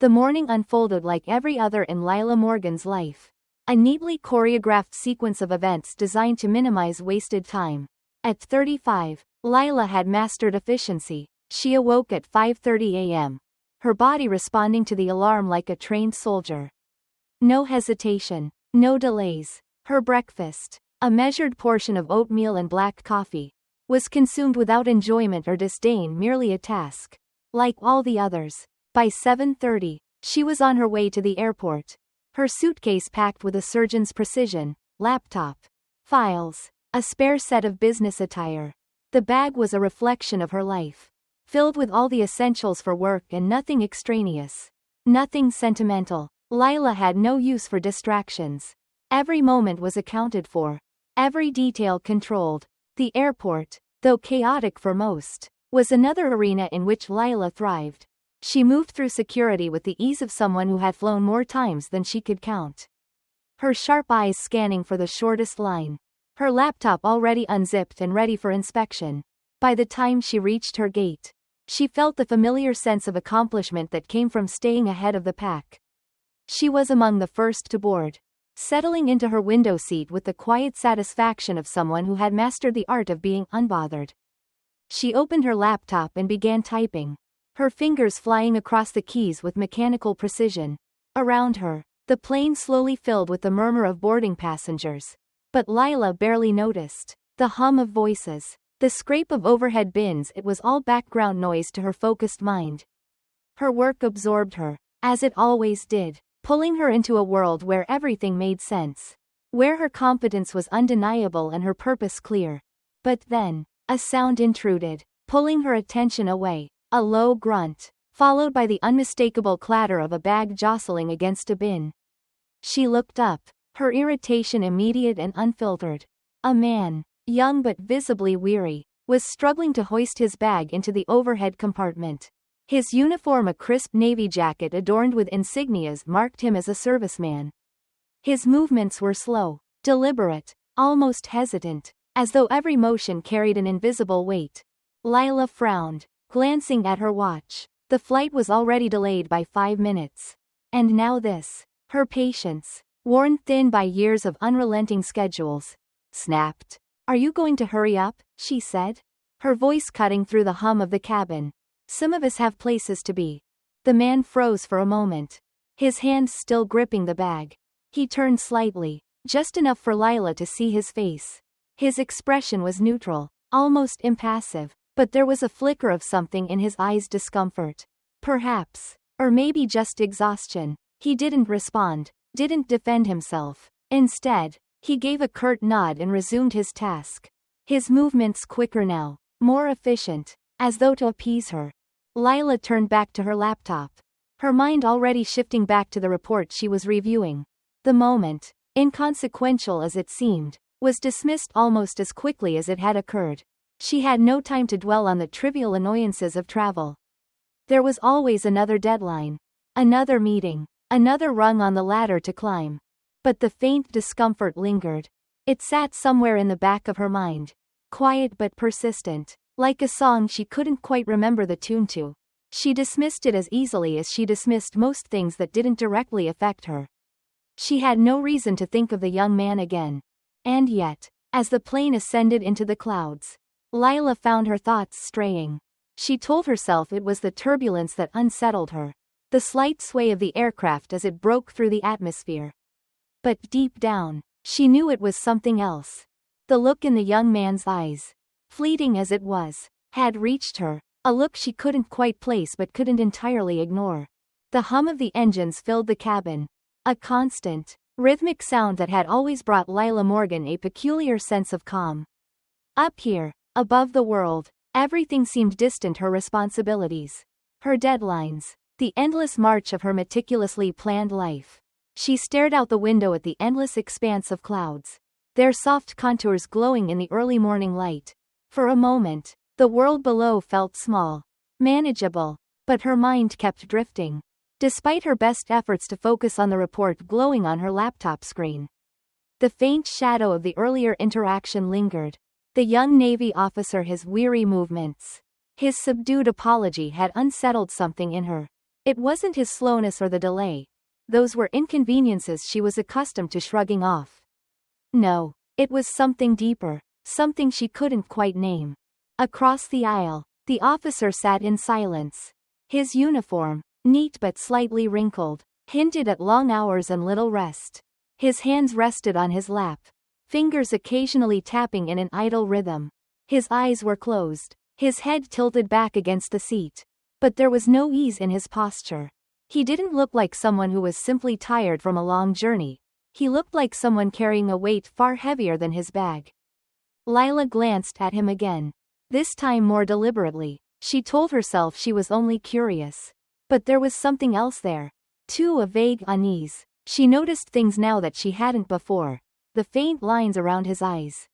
The morning unfolded like every other in Lila Morgan's life. A neatly choreographed sequence of events designed to minimize wasted time. At 35, Lila had mastered efficiency. She awoke at 5:30 a.m., her body responding to the alarm like a trained soldier. No hesitation, no delays. Her breakfast, a measured portion of oatmeal and black coffee, was consumed without enjoyment or disdain, merely a task. Like all the others. By 7:30, she was on her way to the airport. Her suitcase packed with a surgeon's precision, laptop, files, a spare set of business attire. The bag was a reflection of her life. Filled with all the essentials for work and nothing extraneous. Nothing sentimental. Lila had no use for distractions. Every moment was accounted for. Every detail controlled. The airport, though chaotic for most, was another arena in which Lila thrived. She moved through security with the ease of someone who had flown more times than she could count. Her sharp eyes scanning for the shortest line. Her laptop already unzipped and ready for inspection. By the time she reached her gate, she felt the familiar sense of accomplishment that came from staying ahead of the pack. She was among the first to board, settling into her window seat with the quiet satisfaction of someone who had mastered the art of being unbothered. She opened her laptop and began typing, her fingers flying across the keys with mechanical precision. Around her, the plane slowly filled with the murmur of boarding passengers. But Lila barely noticed. The hum of voices, the scrape of overhead bins, it was all background noise to her focused mind. Her work absorbed her, as it always did, pulling her into a world where everything made sense. Where her competence was undeniable and her purpose clear. But then, a sound intruded, pulling her attention away. A low grunt, followed by the unmistakable clatter of a bag jostling against a bin. She looked up, her irritation immediate and unfiltered. A man, young but visibly weary, was struggling to hoist his bag into the overhead compartment. His uniform, a crisp navy jacket adorned with insignias, marked him as a serviceman. His movements were slow, deliberate, almost hesitant, as though every motion carried an invisible weight. Lila frowned, glancing at her watch. The flight was already delayed by 5 minutes. And now this. Her patience, worn thin by years of unrelenting schedules, snapped. "Are you going to hurry up?" she said, her voice cutting through the hum of the cabin. "Some of us have places to be." The man froze for a moment, his hands still gripping the bag. He turned slightly, just enough for Lila to see his face. His expression was neutral, almost impassive. But there was a flicker of something in his eyes, discomfort. Perhaps. Or maybe just exhaustion. He didn't respond, didn't defend himself. Instead, he gave a curt nod and resumed his task. His movements quicker now, more efficient, as though to appease her. Lila turned back to her laptop, her mind already shifting back to the report she was reviewing. The moment, inconsequential as it seemed, was dismissed almost as quickly as it had occurred. She had no time to dwell on the trivial annoyances of travel. There was always another deadline, another meeting, another rung on the ladder to climb. But the faint discomfort lingered. It sat somewhere in the back of her mind, quiet but persistent, like a song she couldn't quite remember the tune to. She dismissed it as easily as she dismissed most things that didn't directly affect her. She had no reason to think of the young man again. And yet, as the plane ascended into the clouds, Lila found her thoughts straying. She told herself it was the turbulence that unsettled her, the slight sway of the aircraft as it broke through the atmosphere. But deep down, she knew it was something else. The look in the young man's eyes, fleeting as it was, had reached her, a look she couldn't quite place but couldn't entirely ignore. The hum of the engines filled the cabin, a constant, rhythmic sound that had always brought Lila Morgan a peculiar sense of calm. Up here, above the world, everything seemed distant, her responsibilities, her deadlines, the endless march of her meticulously planned life. She stared out the window at the endless expanse of clouds, their soft contours glowing in the early morning light. For a moment, the world below felt small, manageable, but her mind kept drifting, despite her best efforts to focus on the report glowing on her laptop screen. The faint shadow of the earlier interaction lingered. The young Navy officer, his weary movements, his subdued apology had unsettled something in her. It wasn't his slowness or the delay. Those were inconveniences she was accustomed to shrugging off. No, it was something deeper, something she couldn't quite name. Across the aisle, the officer sat in silence. His uniform, neat but slightly wrinkled, hinted at long hours and little rest. His hands rested on his lap, fingers occasionally tapping in an idle rhythm. His eyes were closed, his head tilted back against the seat. But there was no ease in his posture. He didn't look like someone who was simply tired from a long journey. He looked like someone carrying a weight far heavier than his bag. Lila glanced at him again. This time more deliberately. She told herself she was only curious. But there was something else there. Too, a vague unease. She noticed things now that she hadn't before. The faint lines around his eyes.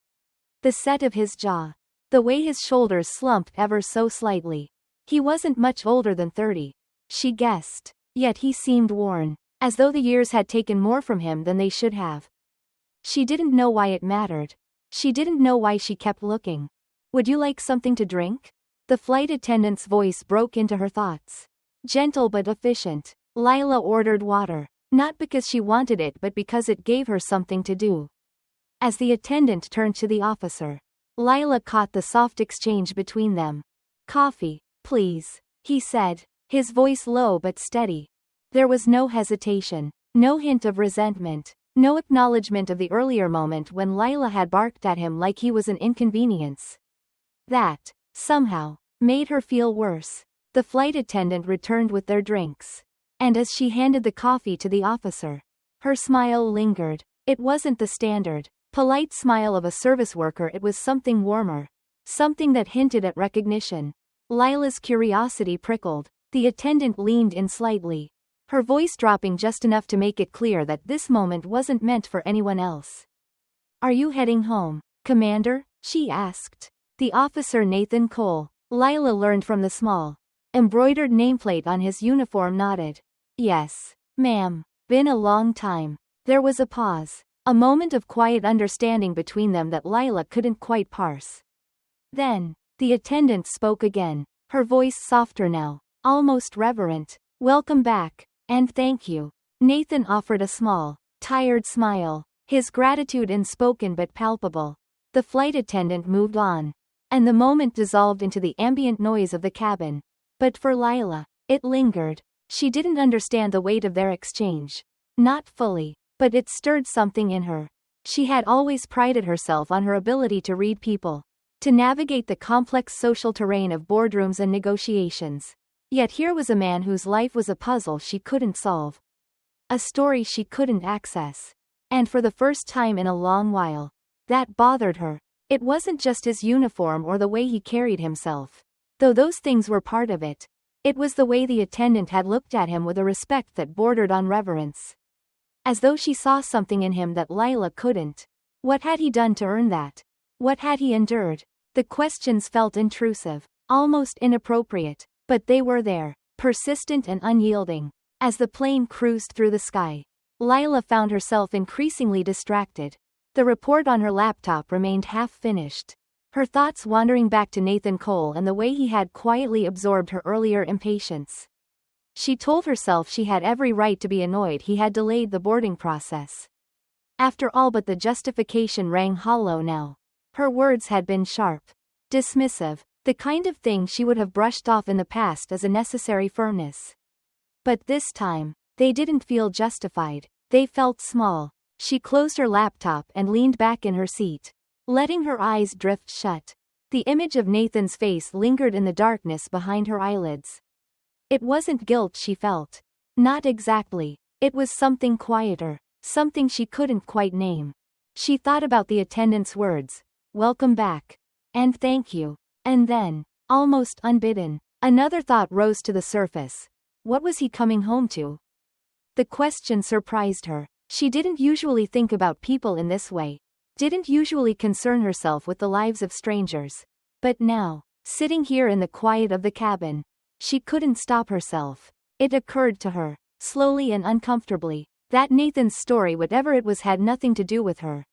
The set of his jaw. The way his shoulders slumped ever so slightly. He wasn't much older than 30. She guessed. Yet he seemed worn. As though the years had taken more from him than they should have. She didn't know why it mattered. She didn't know why she kept looking. Would you like something to drink? The flight attendant's voice broke into her thoughts. Gentle but efficient. Lila ordered water. Not because she wanted it but because it gave her something to do. As the attendant turned to the officer, Lila caught the soft exchange between them. Coffee, please, he said, his voice low but steady. There was no hesitation, no hint of resentment, no acknowledgement of the earlier moment when Lila had barked at him like he was an inconvenience. That, somehow, made her feel worse. The flight attendant returned with their drinks. And as she handed the coffee to the officer, her smile lingered. It wasn't the standard, polite smile of a service worker, it was something warmer. Something that hinted at recognition. Lila's curiosity prickled. The attendant leaned in slightly, her voice dropping just enough to make it clear that this moment wasn't meant for anyone else. Are you heading home, Commander? She asked. The officer Nathan Cole, Lila learned from the small, embroidered nameplate on his uniform, nodded. Yes, ma'am. Been a long time. There was a pause, a moment of quiet understanding between them that Lila couldn't quite parse. Then, the attendant spoke again, her voice softer now, almost reverent. Welcome back, and thank you. Nathan offered a small, tired smile, his gratitude unspoken but palpable. The flight attendant moved on, and the moment dissolved into the ambient noise of the cabin. But for Lila, it lingered. She didn't understand the weight of their exchange. Not fully, but it stirred something in her. She had always prided herself on her ability to read people, to navigate the complex social terrain of boardrooms and negotiations. Yet here was a man whose life was a puzzle she couldn't solve. A story she couldn't access. And for the first time in a long while, that bothered her. It wasn't just his uniform or the way he carried himself. Though those things were part of it. It was the way the attendant had looked at him with a respect that bordered on reverence. As though she saw something in him that Lila couldn't. What had he done to earn that? What had he endured? The questions felt intrusive, almost inappropriate, but they were there, persistent and unyielding. As the plane cruised through the sky, Lila found herself increasingly distracted. The report on her laptop remained half-finished. Her thoughts wandering back to Nathan Cole and the way he had quietly absorbed her earlier impatience. She told herself she had every right to be annoyed he had delayed the boarding process. After all, but the justification rang hollow now. Her words had been sharp, dismissive, the kind of thing she would have brushed off in the past as a necessary firmness. But this time, they didn't feel justified, they felt small. She closed her laptop and leaned back in her seat, letting her eyes drift shut. The image of Nathan's face lingered in the darkness behind her eyelids. It wasn't guilt she felt. Not exactly. It was something quieter, something she couldn't quite name. She thought about the attendant's words, welcome back, and thank you. And then, almost unbidden, another thought rose to the surface. What was he coming home to? The question surprised her. She didn't usually think about people in this way, didn't usually concern herself with the lives of strangers. But now, sitting here in the quiet of the cabin, she couldn't stop herself. It occurred to her, slowly and uncomfortably, that Nathan's story, whatever it was, had nothing to do with her.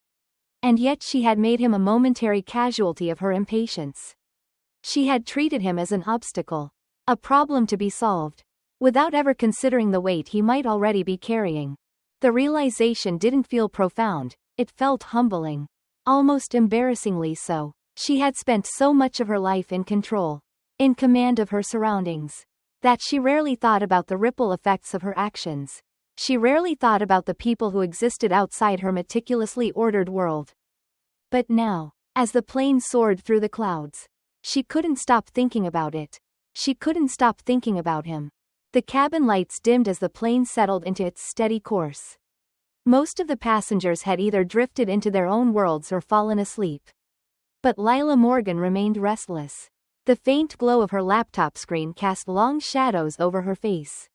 And yet she had made him a momentary casualty of her impatience. She had treated him as an obstacle, a problem to be solved. without ever considering the weight he might already be carrying. The realization didn't feel profound, it felt humbling. Almost embarrassingly so. She had spent so much of her life in control, in command of her surroundings, that she rarely thought about the ripple effects of her actions. She rarely thought about the people who existed outside her meticulously ordered world. But now, as the plane soared through the clouds, she couldn't stop thinking about it. She couldn't stop thinking about him. The cabin lights dimmed as the plane settled into its steady course. Most of the passengers had either drifted into their own worlds or fallen asleep. But Lila Morgan remained restless. The faint glow of her laptop screen cast long shadows over her face.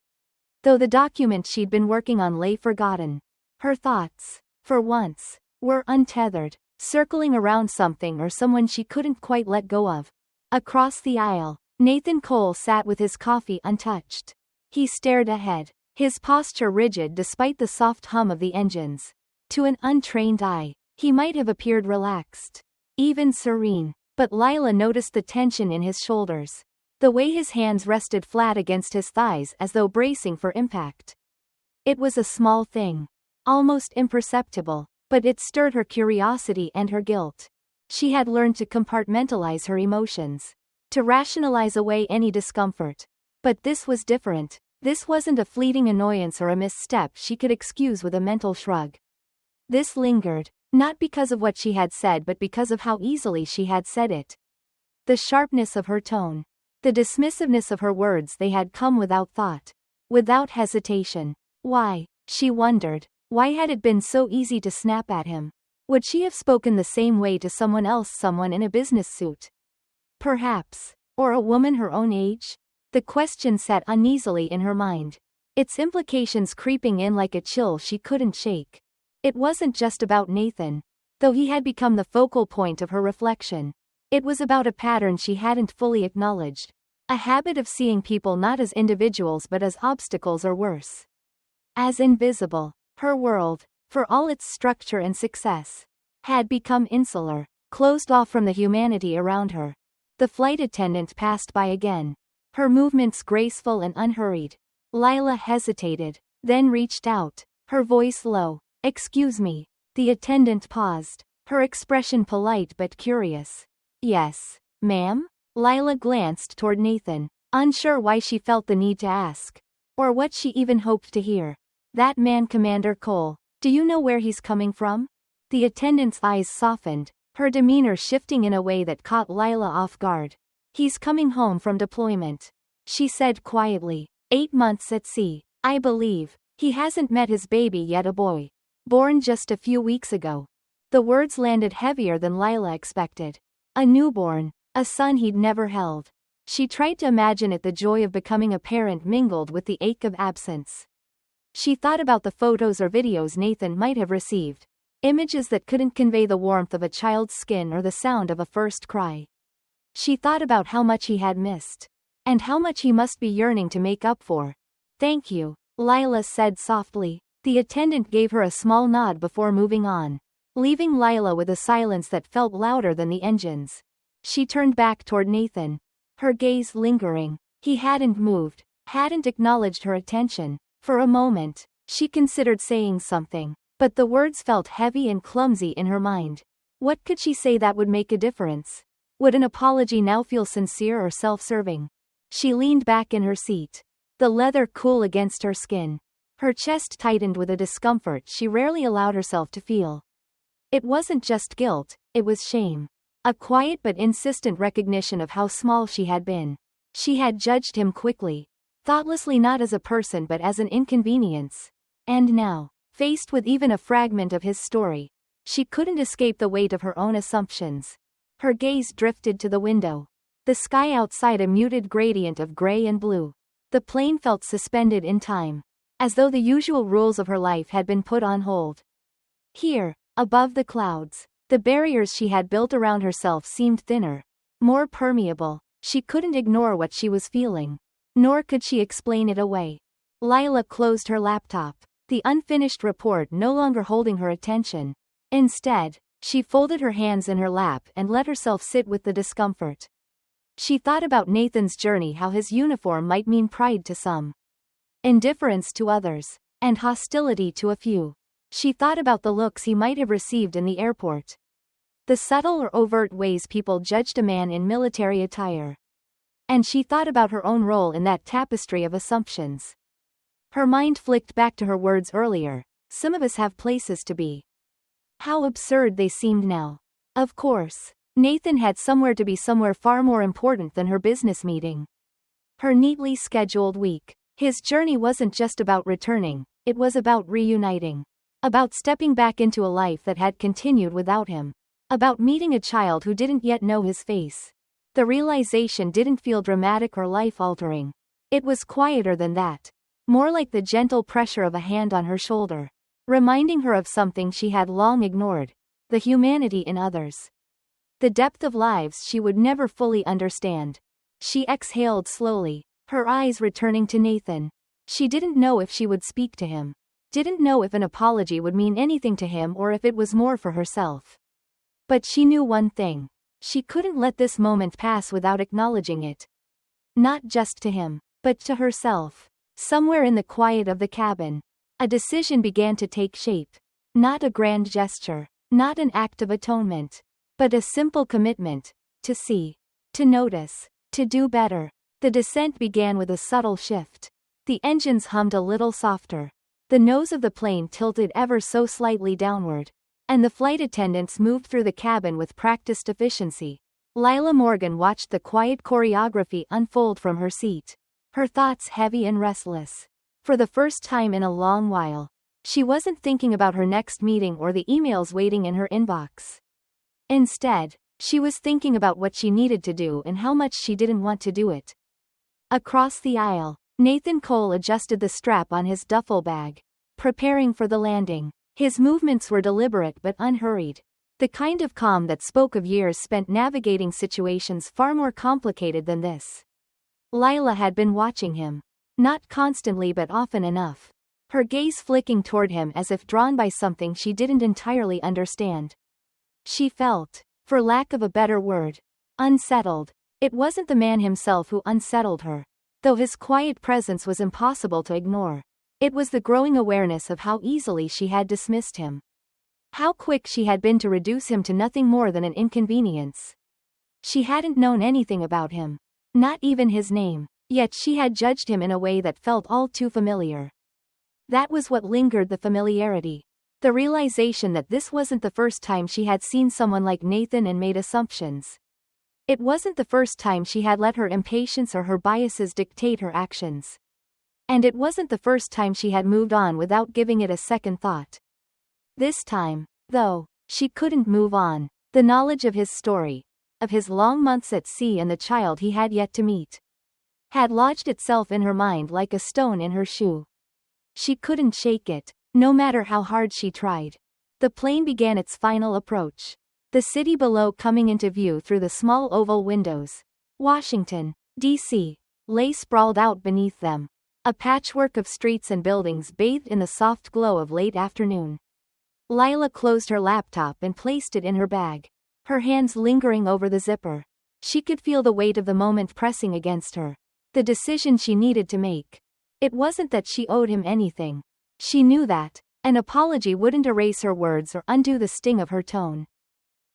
Though the document she'd been working on lay forgotten, her thoughts, for once, were untethered, circling around something or someone she couldn't quite let go of. Across the aisle, Nathan Cole sat with his coffee untouched. He stared ahead, his posture rigid despite the soft hum of the engines. To an untrained eye, he might have appeared relaxed, even serene, but Lila noticed the tension in his shoulders, the way his hands rested flat against his thighs as though bracing for impact. It was a small thing, almost imperceptible, but it stirred her curiosity and her guilt. She had learned to compartmentalize her emotions, to rationalize away any discomfort. But this was different. This wasn't a fleeting annoyance or a misstep she could excuse with a mental shrug. This lingered, not because of what she had said but because of how easily she had said it. The sharpness of her tone, the dismissiveness of her words, they had come without thought, without hesitation. Why, she wondered, why had it been so easy to snap at him? Would she have spoken the same way to someone else, someone in a business suit? Perhaps. Or a woman her own age? The question sat uneasily in her mind, its implications creeping in like a chill she couldn't shake. It wasn't just about Nathan, though he had become the focal point of her reflection. It was about a pattern she hadn't fully acknowledged, a habit of seeing people not as individuals but as obstacles or worse, as invisible. Her world, for all its structure and success, had become insular, closed off from the humanity around her. The flight attendant passed by again, her movements graceful and unhurried. Lila hesitated, then reached out, her voice low. "Excuse me." The attendant paused, her expression polite but curious. "Yes, ma'am?" Lila glanced toward Nathan, unsure why she felt the need to ask, or what she even hoped to hear. "That man, Commander Cole, do you know where he's coming from?" The attendant's eyes softened, her demeanor shifting in a way that caught Lila off guard. "He's coming home from deployment," she said quietly. 8 months at sea, I believe. He hasn't met his baby yet, a boy, born just a few weeks ago." The words landed heavier than Lila expected. A newborn, a son he'd never held. She tried to imagine it, the joy of becoming a parent mingled with the ache of absence. She thought about the photos or videos Nathan might have received, images that couldn't convey the warmth of a child's skin or the sound of a first cry. She thought about how much he had missed, and how much he must be yearning to make up for. "Thank you," Lila said softly. The attendant gave her a small nod before moving on, leaving Lila with a silence that felt louder than the engines. She turned back toward Nathan, her gaze lingering. He hadn't moved, hadn't acknowledged her attention. For a moment, she considered saying something, but the words felt heavy and clumsy in her mind. What could she say that would make a difference? Would an apology now feel sincere or self-serving? She leaned back in her seat, the leather cool against her skin. Her chest tightened with a discomfort she rarely allowed herself to feel. It wasn't just guilt, it was shame. A quiet but insistent recognition of how small she had been. She had judged him quickly, thoughtlessly, not as a person but as an inconvenience. And now, faced with even a fragment of his story, she couldn't escape the weight of her own assumptions. Her gaze drifted to the window. The sky outside, a muted gradient of gray and blue. The plane felt suspended in time, as though the usual rules of her life had been put on hold. Here, above the clouds, the barriers she had built around herself seemed thinner, more permeable. She couldn't ignore what she was feeling, nor could she explain it away. Lila closed her laptop, the unfinished report no longer holding her attention. Instead, she folded her hands in her lap and let herself sit with the discomfort. She thought about Nathan's journey, how his uniform might mean pride to some, indifference to others, and hostility to a few. She thought about the looks he might have received in the airport. The subtle or overt ways people judged a man in military attire. And she thought about her own role in that tapestry of assumptions. Her mind flicked back to her words earlier. Some of us have places to be. How absurd they seemed now. Of course, Nathan had somewhere to be, somewhere far more important than her business meeting. Her neatly scheduled week. His journey wasn't just about returning, it was about reuniting. About stepping back into a life that had continued without him. About meeting a child who didn't yet know his face. The realization didn't feel dramatic or life-altering. It was quieter than that. More like the gentle pressure of a hand on her shoulder. Reminding her of something she had long ignored. The humanity in others. The depth of lives she would never fully understand. She exhaled slowly, her eyes returning to Nathan. She didn't know if she would speak to him. Didn't know if an apology would mean anything to him or if it was more for herself. But she knew one thing. She couldn't let this moment pass without acknowledging it. Not just to him, but to herself. Somewhere in the quiet of the cabin, a decision began to take shape. Not a grand gesture, not an act of atonement, but a simple commitment, to see, to notice, to do better. The descent began with a subtle shift. The engines hummed a little softer. The nose of the plane tilted ever so slightly downward. And the flight attendants moved through the cabin with practiced efficiency. Lila Morgan watched the quiet choreography unfold from her seat. Her thoughts heavy and restless. For the first time in a long while, she wasn't thinking about her next meeting or the emails waiting in her inbox. Instead, she was thinking about what she needed to do and how much she didn't want to do it. Across the aisle, Nathan Cole adjusted the strap on his duffel bag, preparing for the landing. His movements were deliberate but unhurried. The kind of calm that spoke of years spent navigating situations far more complicated than this. Lila had been watching him. Not constantly but often enough. Her gaze flicking toward him as if drawn by something she didn't entirely understand. She felt, for lack of a better word, unsettled. It wasn't the man himself who unsettled her, though his quiet presence was impossible to ignore. It was the growing awareness of how easily she had dismissed him. How quick she had been to reduce him to nothing more than an inconvenience. She hadn't known anything about him. Not even his name. Yet she had judged him in a way that felt all too familiar. That was what lingered, the familiarity. The realization that this wasn't the first time she had seen someone like Nathan and made assumptions. It wasn't the first time she had let her impatience or her biases dictate her actions. And it wasn't the first time she had moved on without giving it a second thought. This time, though, she couldn't move on. The knowledge of his story, of his long months at sea and the child he had yet to meet, had lodged itself in her mind like a stone in her shoe. She couldn't shake it, no matter how hard she tried. The plane began its final approach. The city below coming into view through the small oval windows. Washington, D.C., lay sprawled out beneath them. A patchwork of streets and buildings bathed in the soft glow of late afternoon. Lila closed her laptop and placed it in her bag, her hands lingering over the zipper. She could feel the weight of the moment pressing against her. The decision she needed to make. It wasn't that she owed him anything. She knew that. An apology wouldn't erase her words or undo the sting of her tone.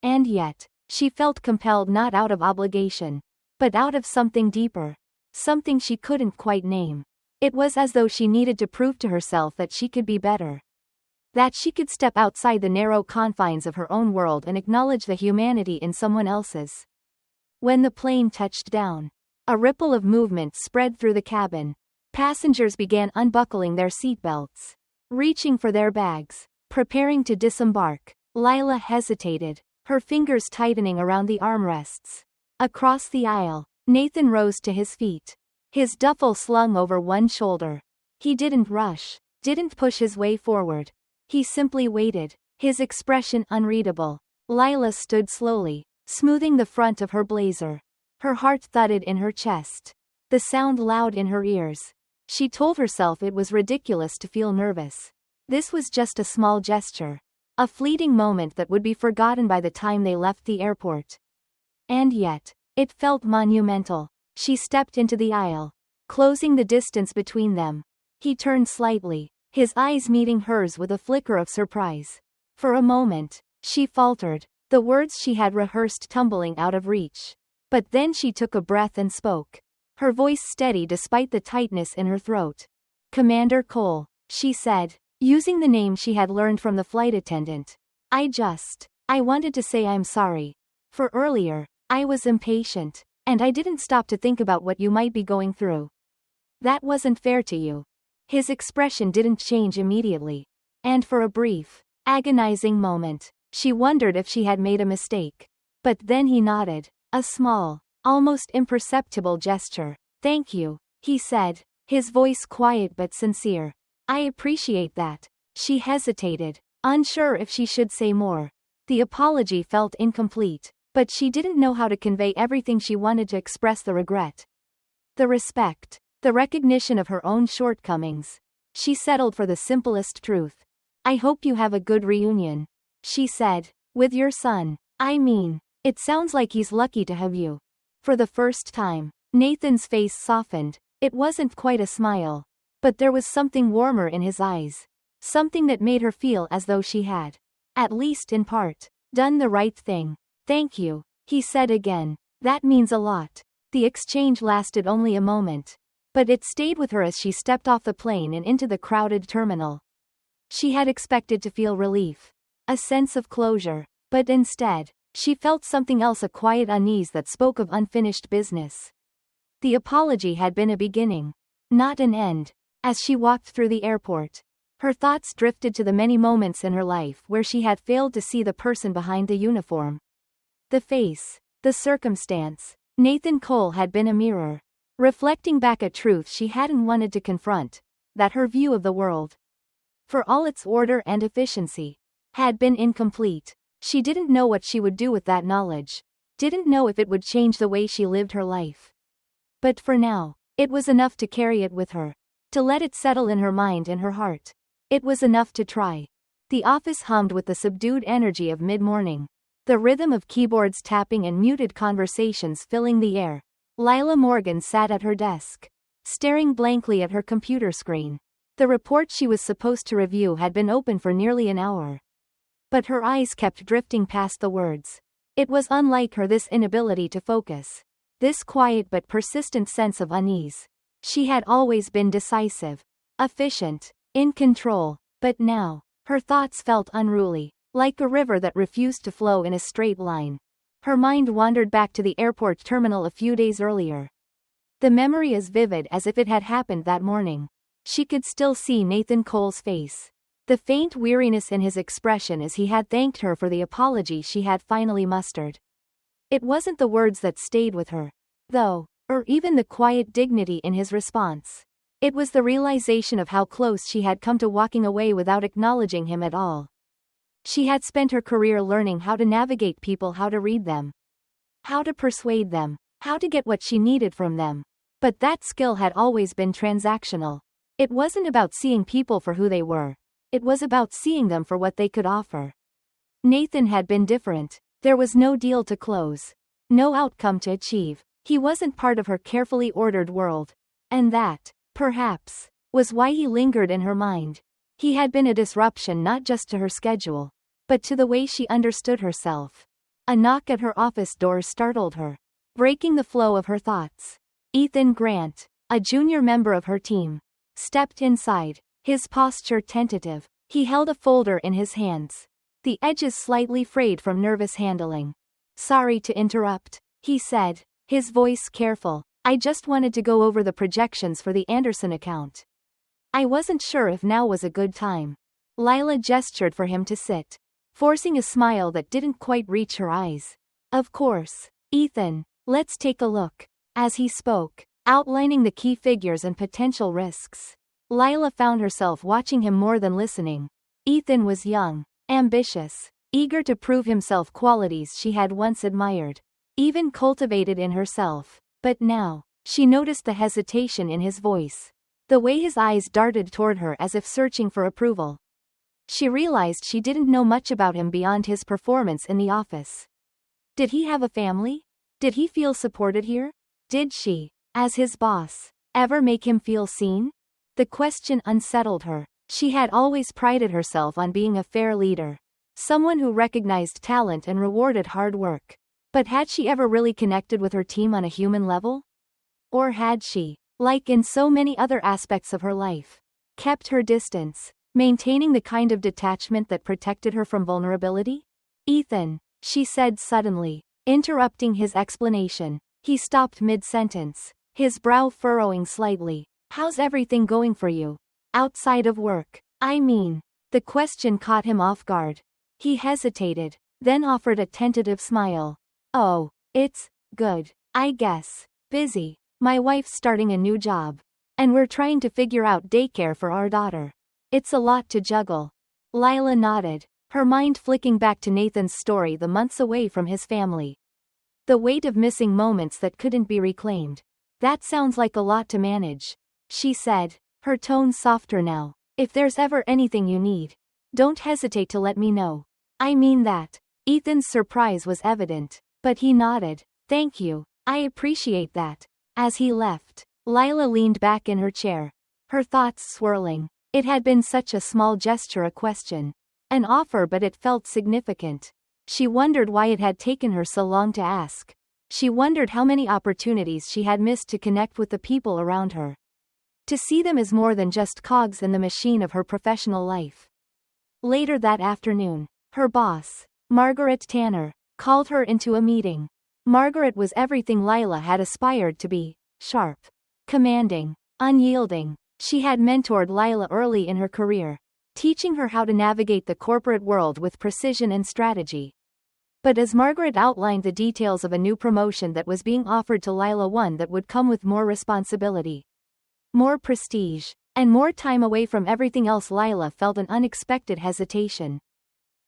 And yet, she felt compelled not out of obligation, but out of something deeper. Something she couldn't quite name. It was as though she needed to prove to herself that she could be better. That she could step outside the narrow confines of her own world and acknowledge the humanity in someone else's. When the plane touched down, a ripple of movement spread through the cabin. Passengers began unbuckling their seatbelts, reaching for their bags, preparing to disembark. Lila hesitated, her fingers tightening around the armrests. Across the aisle, Nathan rose to his feet, his duffel slung over one shoulder. He didn't rush, didn't push his way forward. He simply waited, his expression unreadable. Lila stood slowly, smoothing the front of her blazer. Her heart thudded in her chest, the sound loud in her ears. She told herself it was ridiculous to feel nervous. This was just a small gesture, a fleeting moment that would be forgotten by the time they left the airport. And yet, it felt monumental. She stepped into the aisle, closing the distance between them. He turned slightly, his eyes meeting hers with a flicker of surprise. For a moment, she faltered, the words she had rehearsed tumbling out of reach. But then she took a breath and spoke, her voice steady despite the tightness in her throat. "Commander Cole," she said, using the name she had learned from the flight attendant. I wanted to say I'm sorry. For earlier, I was impatient, and I didn't stop to think about what you might be going through. That wasn't fair to you." His expression didn't change immediately. And for a brief, agonizing moment, she wondered if she had made a mistake. But then he nodded, a small, almost imperceptible gesture. "Thank you," he said, his voice quiet but sincere. "I appreciate that." She hesitated, unsure if she should say more. The apology felt incomplete, but she didn't know how to convey everything she wanted to express: the regret, the respect, the recognition of her own shortcomings. She settled for the simplest truth. "I hope you have a good reunion," she said. "With your son. I mean, it sounds like he's lucky to have you." For the first time, Nathan's face softened. It wasn't quite a smile, but there was something warmer in his eyes. Something that made her feel as though she had, at least in part, done the right thing. "Thank you," he said again. "That means a lot." The exchange lasted only a moment, but it stayed with her as she stepped off the plane and into the crowded terminal. She had expected to feel relief, a sense of closure, but instead, she felt something else: a quiet unease that spoke of unfinished business. The apology had been a beginning, not an end. As she walked through the airport, her thoughts drifted to the many moments in her life where she had failed to see the person behind the uniform. The face, the circumstance. Nathan Cole had been a mirror, reflecting back a truth she hadn't wanted to confront, that her view of the world, for all its order and efficiency, had been incomplete. She didn't know what she would do with that knowledge, didn't know if it would change the way she lived her life. But for now, it was enough to carry it with her, to let it settle in her mind and her heart. It was enough to try. The office hummed with the subdued energy of mid-morning, the rhythm of keyboards tapping and muted conversations filling the air. Lila Morgan sat at her desk, staring blankly at her computer screen. The report she was supposed to review had been open for nearly an hour. But her eyes kept drifting past the words. It was unlike her, this inability to focus, this quiet but persistent sense of unease. She had always been decisive, efficient, in control, but now, her thoughts felt unruly, like a river that refused to flow in a straight line. Her mind wandered back to the airport terminal a few days earlier. The memory as vivid as if it had happened that morning. She could still see Nathan Cole's face, the faint weariness in his expression as he had thanked her for the apology she had finally mustered. It wasn't the words that stayed with her, though, or even the quiet dignity in his response. It was the realization of how close she had come to walking away without acknowledging him at all. She had spent her career learning how to navigate people, how to read them, how to persuade them, how to get what she needed from them. But that skill had always been transactional. It wasn't about seeing people for who they were. It was about seeing them for what they could offer. Nathan had been different. There was no deal to close, no outcome to achieve. He wasn't part of her carefully ordered world. And that, perhaps, was why he lingered in her mind. He had been a disruption not just to her schedule, but to the way she understood herself. A knock at her office door startled her, breaking the flow of her thoughts. Ethan Grant, a junior member of her team, stepped inside, his posture tentative. He held a folder in his hands, the edges slightly frayed from nervous handling. "Sorry to interrupt," he said, his voice careful. "I just wanted to go over the projections for the Anderson account. I wasn't sure if now was a good time." Lila gestured for him to sit, forcing a smile that didn't quite reach her eyes. "Of course, Ethan, let's take a look." As he spoke, outlining the key figures and potential risks, Lila found herself watching him more than listening. Ethan was young, ambitious, eager to prove himself, qualities she had once admired, even cultivated in herself. But now, she noticed the hesitation in his voice, the way his eyes darted toward her as if searching for approval. She realized she didn't know much about him beyond his performance in the office. Did he have a family? Did he feel supported here? Did she, as his boss, ever make him feel seen? The question unsettled her. She had always prided herself on being a fair leader. Someone who recognized talent and rewarded hard work. But had she ever really connected with her team on a human level? Or had she, like in so many other aspects of her life, kept her distance, maintaining the kind of detachment that protected her from vulnerability? Ethan, she said suddenly, interrupting his explanation. He stopped mid-sentence, his brow furrowing slightly. How's everything going for you? Outside of work, I mean. The question caught him off guard. He hesitated, then offered a tentative smile. Oh, it's good, I guess. Busy. My wife's starting a new job. And we're trying to figure out daycare for our daughter. It's a lot to juggle. Lila nodded, her mind flicking back to Nathan's story the months away from his family. The weight of missing moments that couldn't be reclaimed. That sounds like a lot to manage, she said, her tone softer now. If there's ever anything you need, don't hesitate to let me know. I mean that. Ethan's surprise was evident, but he nodded. Thank you, I appreciate that. As he left, Lila leaned back in her chair, her thoughts swirling. It had been such a small gesture, a question. An offer, but it felt significant. She wondered why it had taken her so long to ask. She wondered how many opportunities she had missed to connect with the people around her. To see them as more than just cogs in the machine of her professional life. Later that afternoon, her boss, Margaret Tanner, called her into a meeting. Margaret was everything Lila had aspired to be: sharp, commanding, unyielding. She had mentored Lila early in her career, teaching her how to navigate the corporate world with precision and strategy. But as Margaret outlined the details of a new promotion that was being offered to Lila, one that would come with more responsibility, more prestige, and more time away from everything else, Lila felt an unexpected hesitation.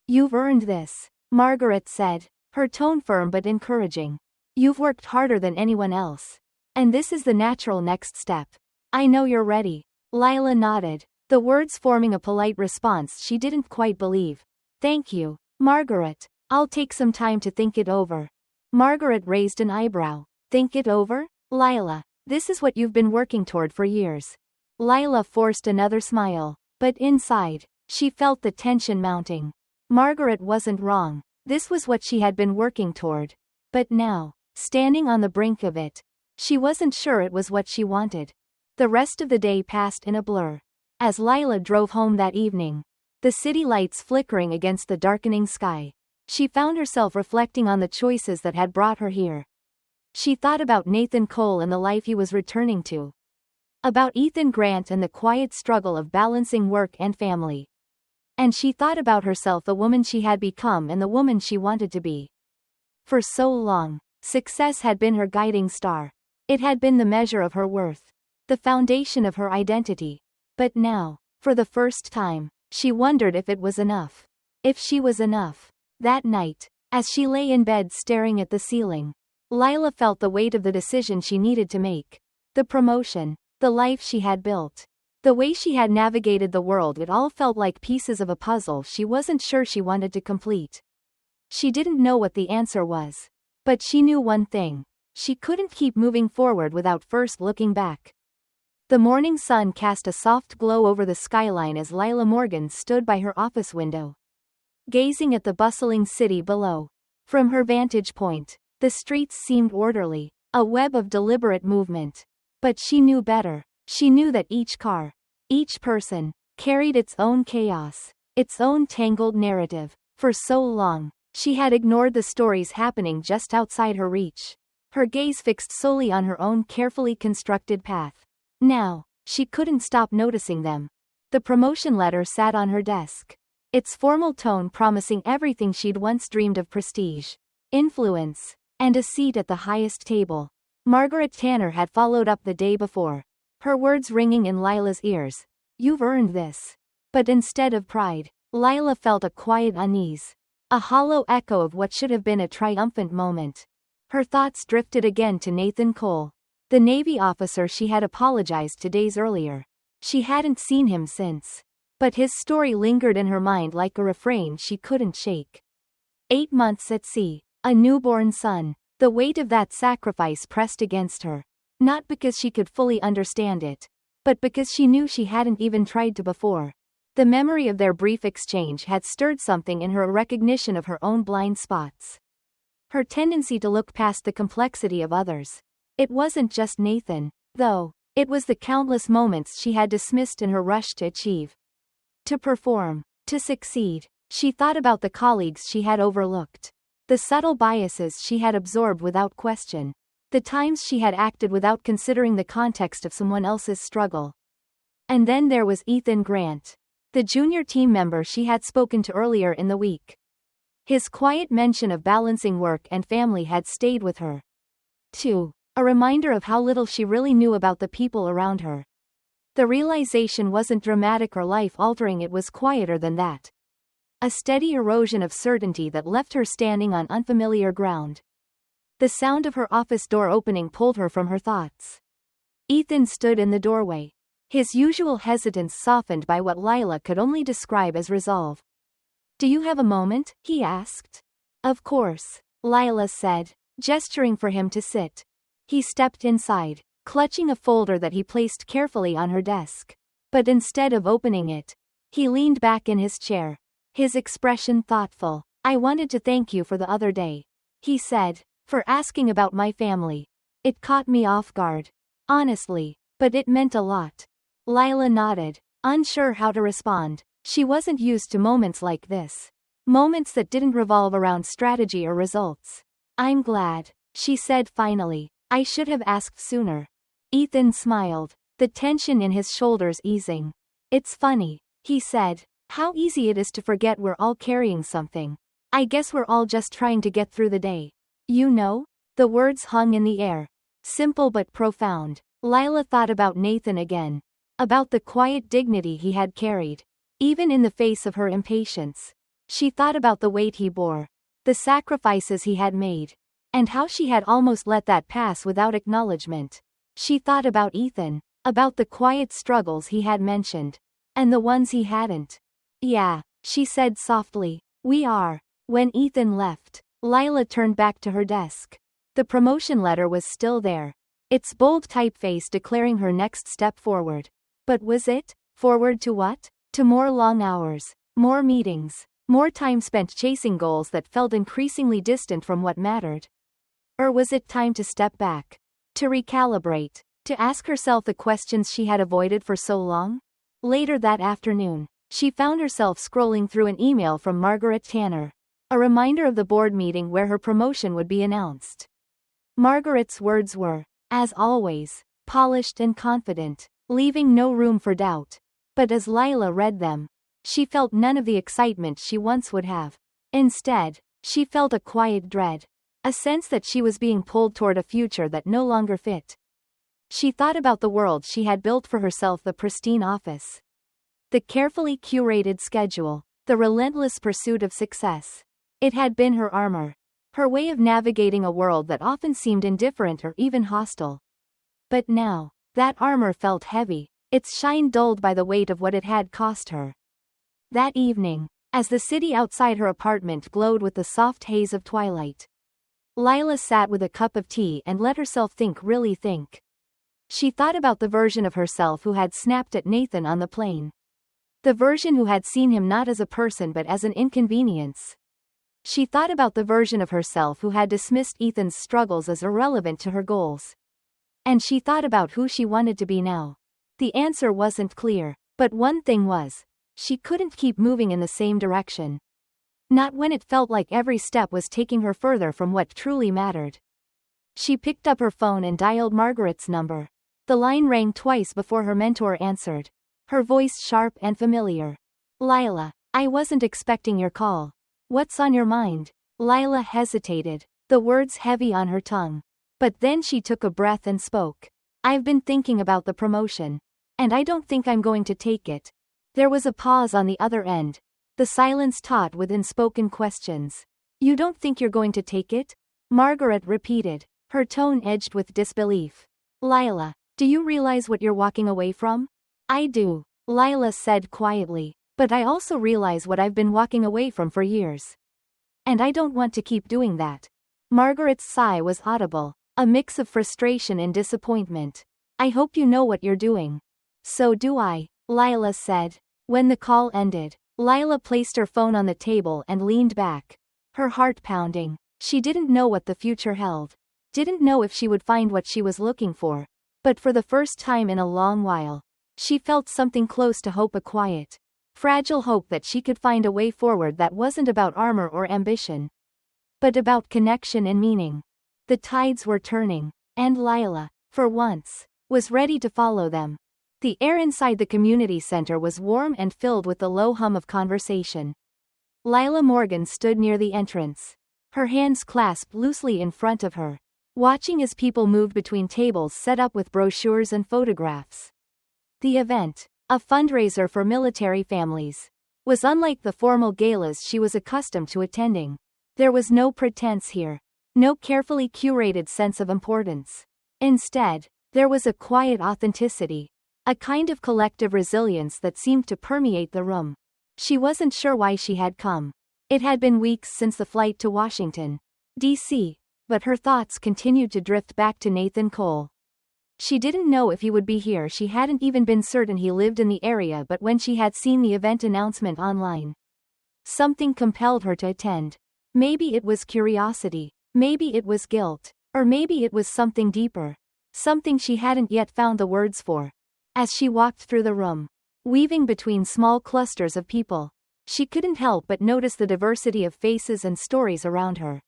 You've earned this, Margaret said, her tone firm but encouraging. You've worked harder than anyone else. And this is the natural next step. I know you're ready. Lila nodded, the words forming a polite response she didn't quite believe. Thank you, Margaret. I'll take some time to think it over. Margaret raised an eyebrow. Think it over? Lila, this is what you've been working toward for years. Lila forced another smile, but inside, she felt the tension mounting. Margaret wasn't wrong. This was what she had been working toward. But now, standing on the brink of it, she wasn't sure it was what she wanted. The rest of the day passed in a blur. As Lila drove home that evening, the city lights flickering against the darkening sky, she found herself reflecting on the choices that had brought her here. She thought about Nathan Cole and the life he was returning to. About Ethan Grant and the quiet struggle of balancing work and family. And she thought about herself, the woman she had become and the woman she wanted to be. For so long, success had been her guiding star. It had been the measure of her worth, the foundation of her identity. But now, for the first time, she wondered if it was enough. If she was enough. That night, as she lay in bed staring at the ceiling, Lila felt the weight of the decision she needed to make. The promotion, the life she had built, the way she had navigated the world, it all felt like pieces of a puzzle she wasn't sure she wanted to complete. She didn't know what the answer was. But she knew one thing. She couldn't keep moving forward without first looking back. The morning sun cast a soft glow over the skyline as Lila Morgan stood by her office window, gazing at the bustling city below. From her vantage point, the streets seemed orderly, a web of deliberate movement. But she knew better. She knew that each car, each person, carried its own chaos, its own tangled narrative. For so long, she had ignored the stories happening just outside her reach, her gaze fixed solely on her own carefully constructed path. Now, she couldn't stop noticing them. The promotion letter sat on her desk, its formal tone promising everything she'd once dreamed of: prestige, influence, and a seat at the highest table. Margaret Tanner had followed up the day before, her words ringing in Lila's ears. You've earned this. But instead of pride, Lila felt a quiet unease, a hollow echo of what should have been a triumphant moment. Her thoughts drifted again to Nathan Cole, the Navy officer she had apologized to days earlier. She hadn't seen him since. But his story lingered in her mind like a refrain she couldn't shake. 8 months at sea, a newborn son. The weight of that sacrifice pressed against her. Not because she could fully understand it, but because she knew she hadn't even tried to before. The memory of their brief exchange had stirred something in her, a recognition of her own blind spots. Her tendency to look past the complexity of others. It wasn't just Nathan, though. It was the countless moments she had dismissed in her rush to achieve. To perform. To succeed. She thought about the colleagues she had overlooked. The subtle biases she had absorbed without question. The times she had acted without considering the context of someone else's struggle. And then there was Ethan Grant, the junior team member she had spoken to earlier in the week. His quiet mention of balancing work and family had stayed with her. 2. A reminder of how little she really knew about the people around her. The realization wasn't dramatic or life-altering, it was quieter than that. A steady erosion of certainty that left her standing on unfamiliar ground. The sound of her office door opening pulled her from her thoughts. Ethan stood in the doorway. His usual hesitance softened by what Lila could only describe as resolve. "Do you have a moment?" he asked. "Of course," Lila said, gesturing for him to sit. He stepped inside, clutching a folder that he placed carefully on her desk. But instead of opening it, he leaned back in his chair, his expression thoughtful. "I wanted to thank you for the other day," he said, "for asking about my family. It caught me off guard. Honestly, but it meant a lot." Lila nodded, unsure how to respond. She wasn't used to moments like this. Moments that didn't revolve around strategy or results. "I'm glad," she said finally. "I should have asked sooner." Ethan smiled, the tension in his shoulders easing. "It's funny," he said, "how easy it is to forget we're all carrying something. I guess we're all just trying to get through the day. You know?" The words hung in the air. Simple but profound. Lila thought about Nathan again. About the quiet dignity he had carried. Even in the face of her impatience. She thought about the weight he bore. The sacrifices he had made. And how she had almost let that pass without acknowledgement. She thought about Ethan. About the quiet struggles he had mentioned. And the ones he hadn't. "Yeah," she said softly. "We are." When Ethan left, Lila turned back to her desk. The promotion letter was still there. Its bold typeface declaring her next step forward. But was it? Forward to what? To more long hours. More meetings. More time spent chasing goals that felt increasingly distant from what mattered. Or was it time to step back? To recalibrate? To ask herself the questions she had avoided for so long? Later that afternoon, she found herself scrolling through an email from Margaret Tanner. A reminder of the board meeting where her promotion would be announced. Margaret's words were, as always, polished and confident, leaving no room for doubt. But as Lila read them, she felt none of the excitement she once would have. Instead, she felt a quiet dread. A sense that she was being pulled toward a future that no longer fit. She thought about the world she had built for herself, the pristine office. The carefully curated schedule. The relentless pursuit of success. It had been her armor. Her way of navigating a world that often seemed indifferent or even hostile. But now, that armor felt heavy, its shine dulled by the weight of what it had cost her. That evening, as the city outside her apartment glowed with the soft haze of twilight, Lila sat with a cup of tea and let herself think, really think. She thought about the version of herself who had snapped at Nathan on the plane. The version who had seen him not as a person but as an inconvenience. She thought about the version of herself who had dismissed Ethan's struggles as irrelevant to her goals. And she thought about who she wanted to be now. The answer wasn't clear, but one thing was, she couldn't keep moving in the same direction. Not when it felt like every step was taking her further from what truly mattered. She picked up her phone and dialed Margaret's number. The line rang twice before her mentor answered. Her voice sharp and familiar. "Lila, I wasn't expecting your call. What's on your mind?" Lila hesitated, the words heavy on her tongue. But then she took a breath and spoke. "I've been thinking about the promotion. And I don't think I'm going to take it." There was a pause on the other end. The silence taut with unspoken questions. "You don't think you're going to take it?" Margaret repeated, her tone edged with disbelief. "Lila, do you realize what you're walking away from?" "I do," Lila said quietly. "But I also realize what I've been walking away from for years. And I don't want to keep doing that." Margaret's sigh was audible, a mix of frustration and disappointment. "I hope you know what you're doing." So do I, Lila said. When the call ended, Lila placed her phone on the table and leaned back, her heart pounding. She didn't know what the future held. Didn't know if she would find what she was looking for. But for the first time in a long while, she felt something close to hope, a quiet, fragile hope that she could find a way forward that wasn't about armor or ambition, but about connection and meaning. The tides were turning, and Lila, for once, was ready to follow them. The air inside the community center was warm and filled with the low hum of conversation. Lila Morgan stood near the entrance, her hands clasped loosely in front of her, watching as people moved between tables set up with brochures and photographs. The event, a fundraiser for military families, was unlike the formal galas she was accustomed to attending. There was no pretense here, no carefully curated sense of importance. Instead, there was a quiet authenticity, a kind of collective resilience that seemed to permeate the room. She wasn't sure why she had come. It had been weeks since the flight to Washington, D.C., but her thoughts continued to drift back to Nathan Cole. She didn't know if he would be here. She hadn't even been certain he lived in the area, but when she had seen the event announcement online, something compelled her to attend. Maybe it was curiosity, maybe it was guilt, or maybe it was something deeper, something she hadn't yet found the words for. As she walked through the room, weaving between small clusters of people, she couldn't help but notice the diversity of faces and stories around her.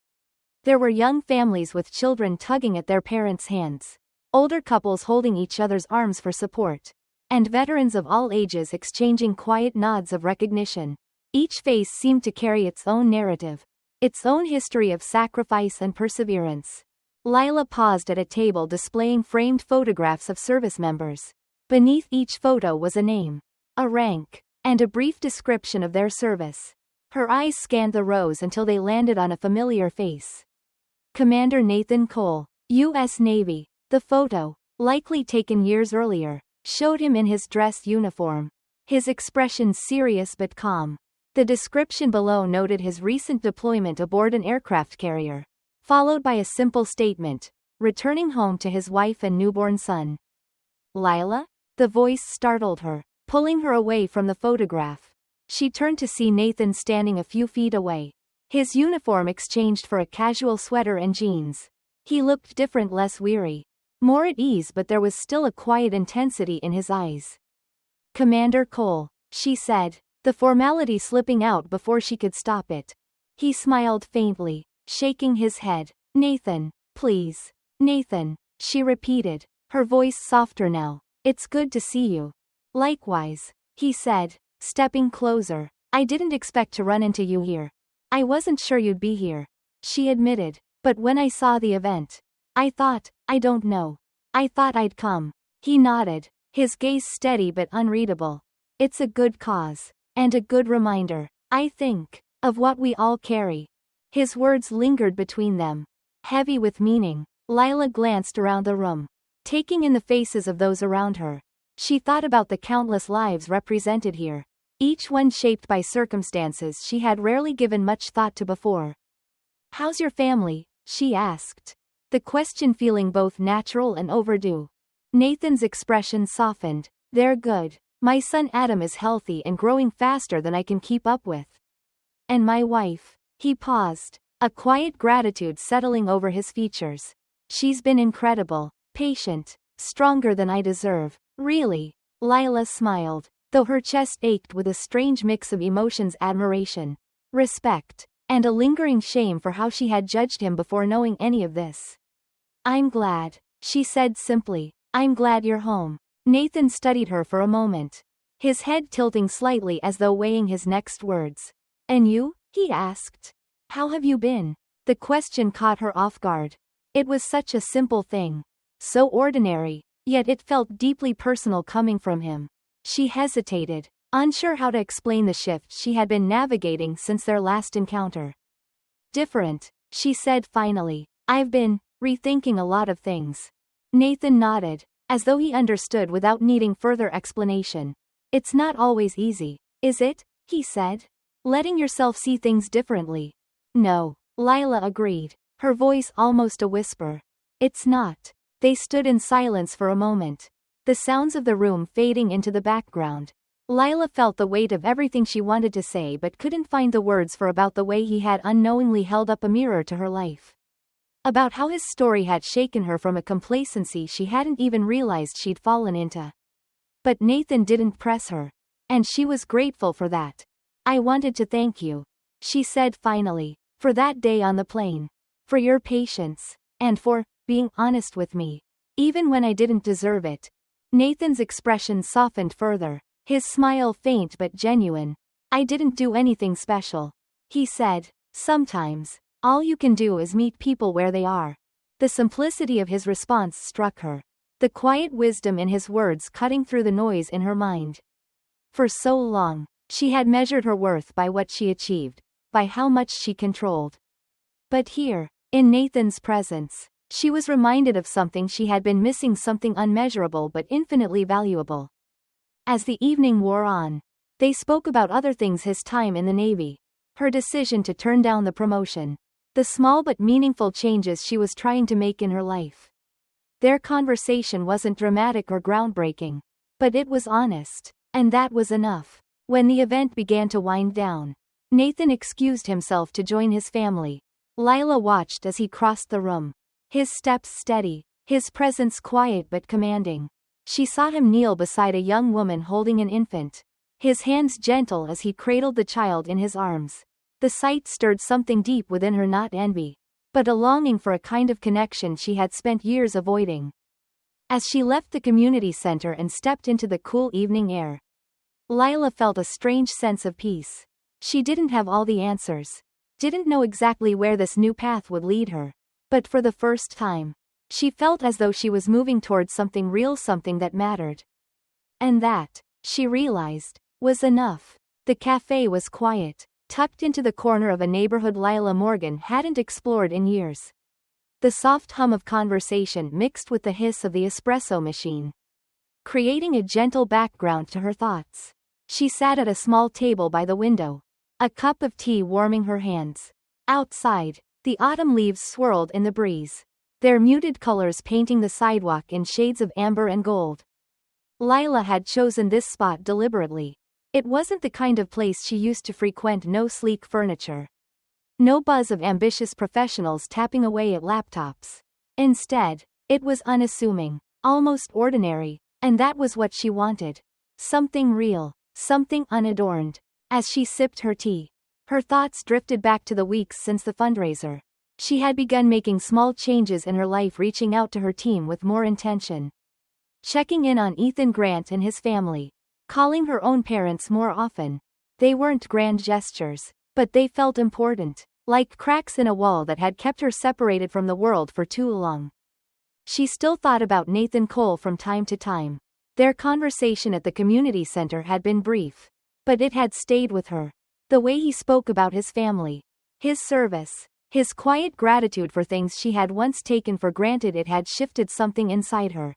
There were young families with children tugging at their parents' hands, older couples holding each other's arms for support, and veterans of all ages exchanging quiet nods of recognition. Each face seemed to carry its own narrative, its own history of sacrifice and perseverance. Lila paused at a table displaying framed photographs of service members. Beneath each photo was a name, a rank, and a brief description of their service. Her eyes scanned the rows until they landed on a familiar face. Commander Nathan Cole, U.S. Navy. The photo, likely taken years earlier, showed him in his dress uniform, his expression serious but calm. The description below noted his recent deployment aboard an aircraft carrier, followed by a simple statement, returning home to his wife and newborn son. Lila? The voice startled her, pulling her away from the photograph. She turned to see Nathan standing a few feet away, his uniform exchanged for a casual sweater and jeans. He looked different, less weary, more at ease, but there was still a quiet intensity in his eyes. Commander Cole, she said, the formality slipping out before she could stop it. He smiled faintly, shaking his head. Nathan, please. Nathan, she repeated, her voice softer now. It's good to see you. Likewise, he said, stepping closer. I didn't expect to run into you here. I wasn't sure you'd be here, she admitted, but when I saw the event, I thought, I don't know. I thought I'd come. He nodded, his gaze steady but unreadable. It's a good cause, and a good reminder, I think, of what we all carry. His words lingered between them, heavy with meaning. Lila glanced around the room, taking in the faces of those around her. She thought about the countless lives represented here, each one shaped by circumstances she had rarely given much thought to before. How's your family? She asked, the question feeling both natural and overdue. Nathan's expression softened. They're good. My son Adam is healthy and growing faster than I can keep up with. And my wife. He paused, a quiet gratitude settling over his features. She's been incredible, patient, stronger than I deserve. Really? Lila smiled, though her chest ached with a strange mix of emotions: admiration, respect, and a lingering shame for how she had judged him before knowing any of this. I'm glad, she said simply. I'm glad you're home. Nathan studied her for a moment, his head tilting slightly as though weighing his next words. And you? He asked. How have you been? The question caught her off guard. It was such a simple thing, so ordinary, yet it felt deeply personal coming from him. She hesitated, unsure how to explain the shift she had been navigating since their last encounter. Different, she said finally. I've been rethinking a lot of things. Nathan nodded, as though he understood without needing further explanation. It's not always easy, is it? He said. Letting yourself see things differently. No, Lila agreed, her voice almost a whisper. It's not. They stood in silence for a moment, the sounds of the room fading into the background. Lila felt the weight of everything she wanted to say but couldn't find the words for about the way he had unknowingly held up a mirror to her life. About how his story had shaken her from a complacency she hadn't even realized she'd fallen into. But Nathan didn't press her. And she was grateful for that. "I wanted to thank you," she said finally, "for that day on the plane. For your patience. And for being honest with me. Even when I didn't deserve it." Nathan's expression softened further, his smile faint but genuine. "I didn't do anything special," he said. "Sometimes, all you can do is meet people where they are." The simplicity of his response struck her. The quiet wisdom in his words cutting through the noise in her mind. For so long, she had measured her worth by what she achieved, by how much she controlled. But here, in Nathan's presence, she was reminded of something she had been missing, something unmeasurable but infinitely valuable. As the evening wore on, they spoke about other things: his time in the Navy, her decision to turn down the promotion, the small but meaningful changes she was trying to make in her life. Their conversation wasn't dramatic or groundbreaking, but it was honest, and that was enough. When the event began to wind down, Nathan excused himself to join his family. Lila watched as he crossed the room, his steps steady, his presence quiet but commanding. She saw him kneel beside a young woman holding an infant, his hands gentle as he cradled the child in his arms. The sight stirred something deep within her, not envy, but a longing for a kind of connection she had spent years avoiding. As she left the community center and stepped into the cool evening air, Lila felt a strange sense of peace. She didn't have all the answers, didn't know exactly where this new path would lead her, but for the first time, she felt as though she was moving towards something real, something that mattered. And that, she realized, was enough. The cafe was quiet, tucked into the corner of a neighborhood Lila Morgan hadn't explored in years. The soft hum of conversation mixed with the hiss of the espresso machine, creating a gentle background to her thoughts. She sat at a small table by the window, a cup of tea warming her hands. Outside, the autumn leaves swirled in the breeze, their muted colors painting the sidewalk in shades of amber and gold. Lila had chosen this spot deliberately. It wasn't the kind of place she used to frequent: no sleek furniture, no buzz of ambitious professionals tapping away at laptops. Instead, it was unassuming, almost ordinary, and that was what she wanted. Something real, something unadorned. As she sipped her tea, her thoughts drifted back to the weeks since the fundraiser. She had begun making small changes in her life, reaching out to her team with more intention, checking in on Ethan Grant and his family, calling her own parents more often. They weren't grand gestures, but they felt important, like cracks in a wall that had kept her separated from the world for too long. She still thought about Nathan Cole from time to time. Their conversation at the community center had been brief, but it had stayed with her. The way he spoke about his family, his service, his quiet gratitude for things she had once taken for granted, it had shifted something inside her.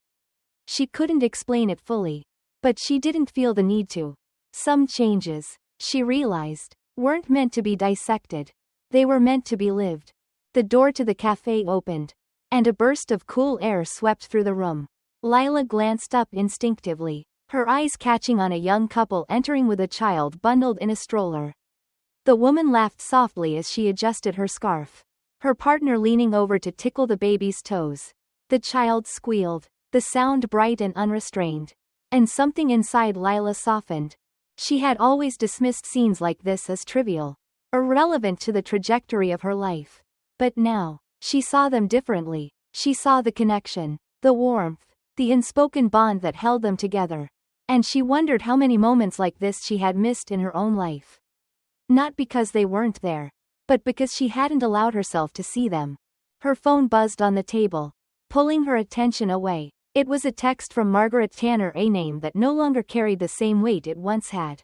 She couldn't explain it fully, but she didn't feel the need to. Some changes, she realized, weren't meant to be dissected. They were meant to be lived. The door to the cafe opened, and a burst of cool air swept through the room. Lila glanced up instinctively, her eyes catching on a young couple entering with a child bundled in a stroller. The woman laughed softly as she adjusted her scarf, her partner leaning over to tickle the baby's toes. The child squealed, the sound bright and unrestrained, and something inside Lila softened. She had always dismissed scenes like this as trivial, irrelevant to the trajectory of her life. But now, she saw them differently. She saw the connection, the warmth, the unspoken bond that held them together. And she wondered how many moments like this she had missed in her own life. Not because they weren't there, but because she hadn't allowed herself to see them. Her phone buzzed on the table, pulling her attention away. It was a text from Margaret Tanner, a name that no longer carried the same weight it once had.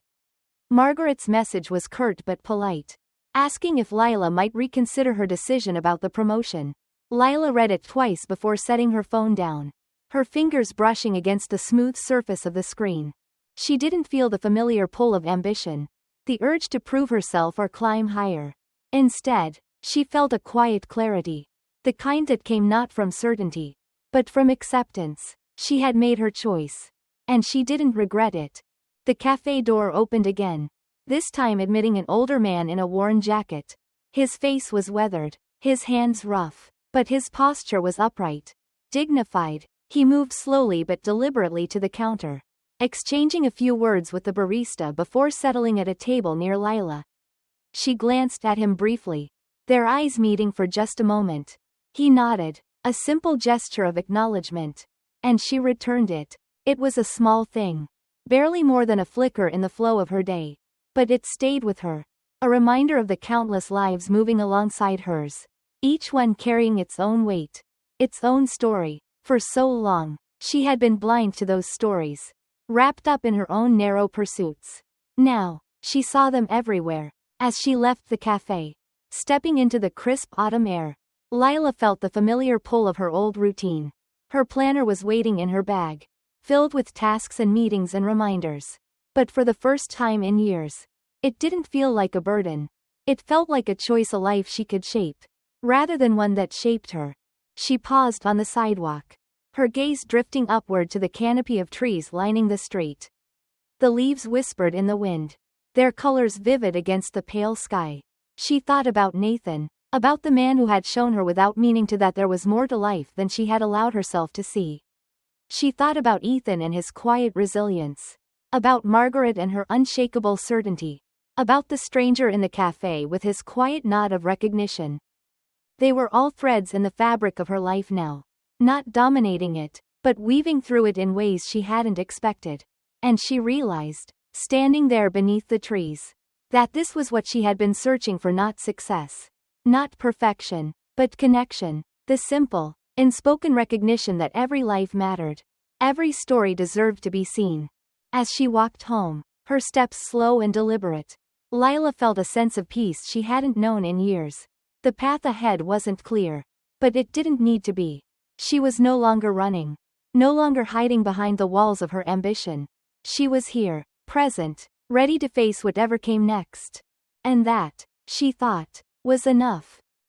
Margaret's message was curt but polite, asking if Lila might reconsider her decision about the promotion. Lila read it twice before setting her phone down, her fingers brushing against the smooth surface of the screen. She didn't feel the familiar pull of ambition, the urge to prove herself or climb higher. Instead, she felt a quiet clarity, the kind that came not from certainty, but from acceptance. She had made her choice. And she didn't regret it. The cafe door opened again. This time admitting an older man in a worn jacket. His face was weathered, his hands rough, but his posture was upright. Dignified. He moved slowly but deliberately to the counter, exchanging a few words with the barista before settling at a table near Lila. She glanced at him briefly, their eyes meeting for just a moment. He nodded, a simple gesture of acknowledgement. And she returned it. It was a small thing. Barely more than a flicker in the flow of her day. But it stayed with her. A reminder of the countless lives moving alongside hers. Each one carrying its own weight. Its own story. For so long, she had been blind to those stories. Wrapped up in her own narrow pursuits. Now, she saw them everywhere. As she left the cafe, stepping into the crisp autumn air, Lila felt the familiar pull of her old routine. Her planner was waiting in her bag, filled with tasks and meetings and reminders. But for the first time in years, it didn't feel like a burden. It felt like a choice, a life she could shape, rather than one that shaped her. She paused on the sidewalk, her gaze drifting upward to the canopy of trees lining the street. The leaves whispered in the wind, their colors vivid against the pale sky. She thought about Nathan, about the man who had shown her without meaning to that there was more to life than she had allowed herself to see. She thought about Ethan and his quiet resilience. About Margaret and her unshakable certainty. About the stranger in the cafe with his quiet nod of recognition. They were all threads in the fabric of her life now. Not dominating it, but weaving through it in ways she hadn't expected. And she realized, standing there beneath the trees, that this was what she had been searching for, not success. Not perfection, but connection. The simple, unspoken recognition that every life mattered. Every story deserved to be seen. As she walked home, her steps slow and deliberate, Lila felt a sense of peace she hadn't known in years. The path ahead wasn't clear. But it didn't need to be. She was no longer running. No longer hiding behind the walls of her ambition. She was here, present, ready to face whatever came next. And that, she thought, was enough.